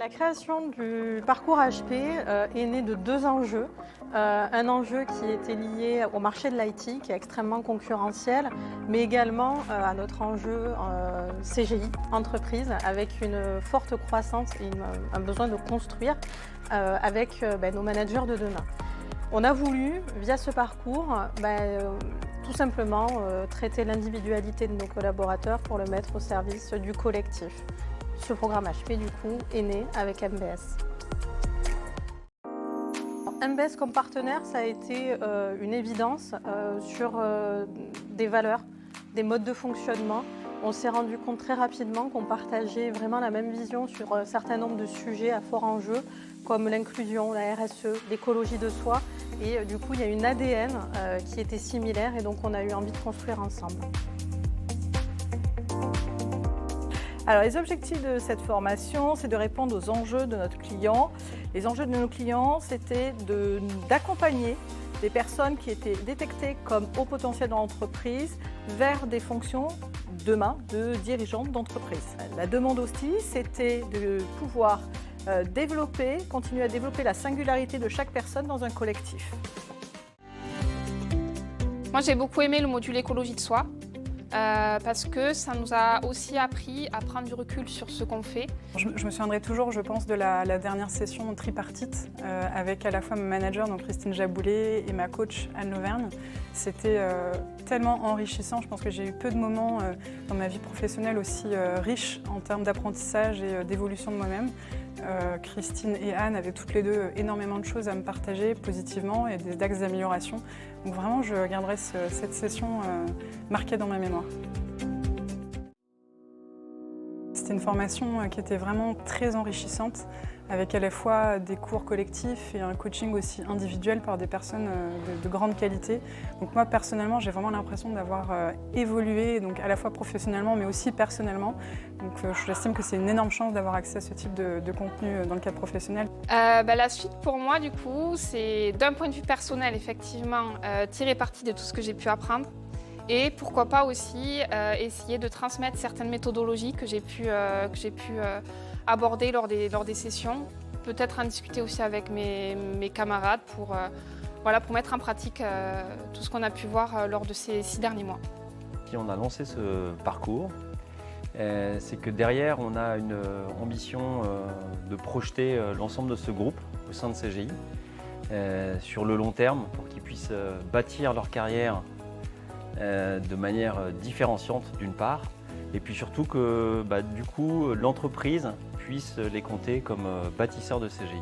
La création du parcours HP est née de deux enjeux. Un enjeu qui était lié au marché de l'IT, qui est extrêmement concurrentiel, mais également à notre enjeu CGI, entreprise, avec une forte croissance et un besoin de construire avec nos managers de demain. On a voulu, via ce parcours, tout simplement traiter l'individualité de nos collaborateurs pour le mettre au service du collectif. Ce programme HP, du coup, est né avec MBS. MBS comme partenaire, ça a été une évidence sur des valeurs, des modes de fonctionnement. On s'est rendu compte très rapidement qu'on partageait vraiment la même vision sur un certain nombre de sujets à fort enjeu, comme l'inclusion, la RSE, l'écologie de soi. Et du coup, il y a une ADN qui était similaire et donc on a eu envie de construire ensemble. Alors, les objectifs de cette formation, c'est de répondre aux enjeux de notre client. Les enjeux de nos clients, c'était d'accompagner des personnes qui étaient détectées comme haut potentiel dans l'entreprise vers des fonctions demain de dirigeantes d'entreprise. La demande aussi, c'était de pouvoir continuer à développer la singularité de chaque personne dans un collectif. Moi, j'ai beaucoup aimé le module écologie de soi. Parce que ça nous a aussi appris à prendre du recul sur ce qu'on fait. Je me souviendrai toujours, je pense, de la dernière session tripartite avec à la fois ma manager, donc Christine Jaboulet, et ma coach Anne Lauvergne. C'était tellement enrichissant. Je pense que j'ai eu peu de moments dans ma vie professionnelle aussi riches en termes d'apprentissage et d'évolution de moi-même. Christine et Anne avaient toutes les deux énormément de choses à me partager positivement et des axes d'amélioration. Donc vraiment, je garderai cette session marquée dans ma mémoire. C'était une formation qui était vraiment très enrichissante, avec à la fois des cours collectifs et un coaching aussi individuel par des personnes de grande qualité. Donc moi, personnellement, j'ai vraiment l'impression d'avoir évolué, donc à la fois professionnellement, mais aussi personnellement. Donc j'estime que c'est une énorme chance d'avoir accès à ce type de contenu dans le cadre professionnel. La suite pour moi, du coup, c'est d'un point de vue personnel, effectivement, tirer parti de tout ce que j'ai pu apprendre. Et pourquoi pas aussi essayer de transmettre certaines méthodologies que j'ai pu aborder lors des sessions. Peut-être en discuter aussi avec mes camarades pour mettre en pratique tout ce qu'on a pu voir lors de ces 6 derniers mois. Si on a lancé ce parcours, c'est que derrière on a une ambition de projeter l'ensemble de ce groupe au sein de CGI sur le long terme pour qu'ils puissent bâtir leur carrière de manière différenciante d'une part, et puis surtout que du coup l'entreprise puisse les compter comme bâtisseurs de CGI.